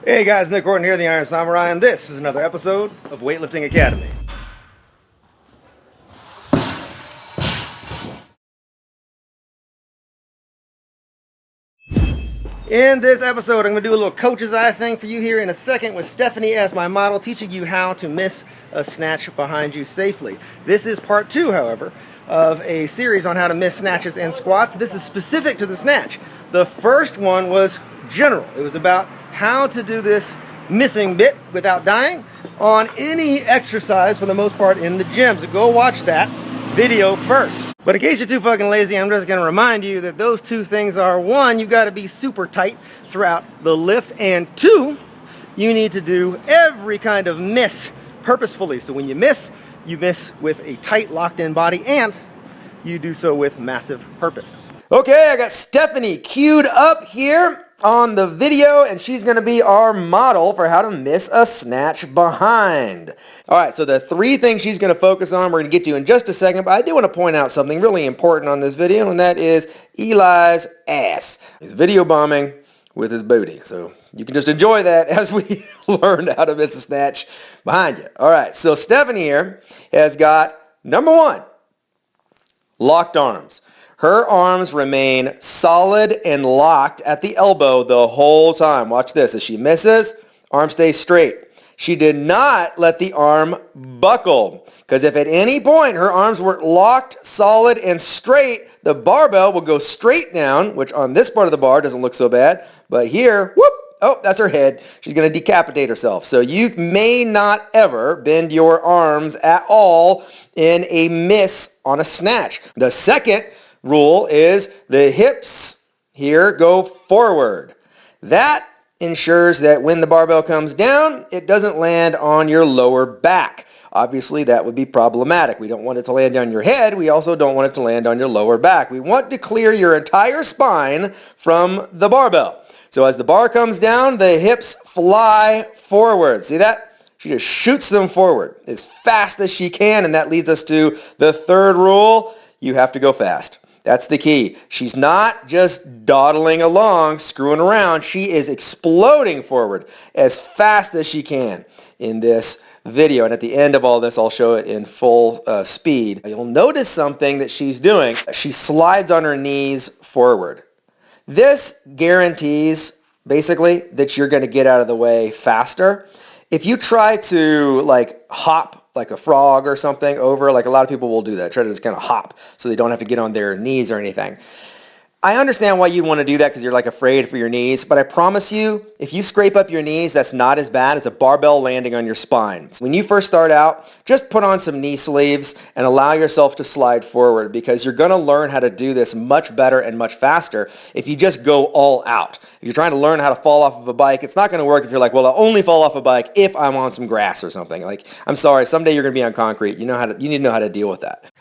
Hey guys, Nick Horton here, the Iron Samurai, and this is another episode of Weightlifting Academy. In this episode, I'm going to do a little coach's eye thing for you here in a second with Stephanie as my model, teaching you how to miss a snatch behind you safely. This is part 2, however, of a series on how to miss snatches and squats. This is specific to the snatch. The first one was general. It was about how to do this missing bit without dying on any exercise for the most part in the gym. So go watch that video first. But in case you're too fucking lazy, I'm just going to remind you that those two things are: one, you got to be super tight throughout the lift, and two, you need to do every kind of miss purposefully. So when you miss with a tight locked in body, and you do so with massive purpose. Okay, I got Stephanie queued up here on the video, and she's going to be our model for how to miss a snatch behind. All right, so the 3 things she's going to focus on, we're going to get to in just a second, but I do want to point out something really important on this video, and that is Eli's ass. He's video bombing with his booty, so you can just enjoy that as we learn how to miss a snatch behind you. All right, so Stephanie here has got, number 1, locked arms. Her arms remain solid and locked at the elbow the whole time. Watch this. As she misses, arm stays straight. She did not let the arm buckle, because if at any point her arms were locked, solid, and straight, the barbell will go straight down, which on this part of the bar doesn't look so bad. But here, whoop, oh, that's her head. She's going to decapitate herself. So you may not ever bend your arms at all in a miss on a snatch. The second rule is the hips here go forward. That ensures that when the barbell comes down, it doesn't land on your lower back. Obviously, that would be problematic. We don't want it to land on your head. We also don't want it to land on your lower back. We want to clear your entire spine from the barbell. So as the bar comes down, the hips fly forward. See that? She just shoots them forward as fast as she can, and that leads us to the third rule. You have to go fast. That's the key. She's not just dawdling along, screwing around. She is exploding forward as fast as she can in this video. And at the end of all this, I'll show it in full speed. You'll notice something that she's doing. She slides on her knees forward. This guarantees, basically, that you're going to get out of the way faster. If you try to, hop like a frog or something over, like a lot of people will do that, try to just kind of hop so they don't have to get on their knees or anything. I understand why you'd want to do that, because you're afraid for your knees, but I promise you, if you scrape up your knees, that's not as bad as a barbell landing on your spine. When you first start out, just put on some knee sleeves and allow yourself to slide forward, because you're going to learn how to do this much better and much faster if you just go all out. If you're trying to learn how to fall off of a bike, it's not going to work if you're like, well, I'll only fall off a bike if I'm on some grass or something. I'm sorry, someday you're going to be on concrete. You need to know how to deal with that.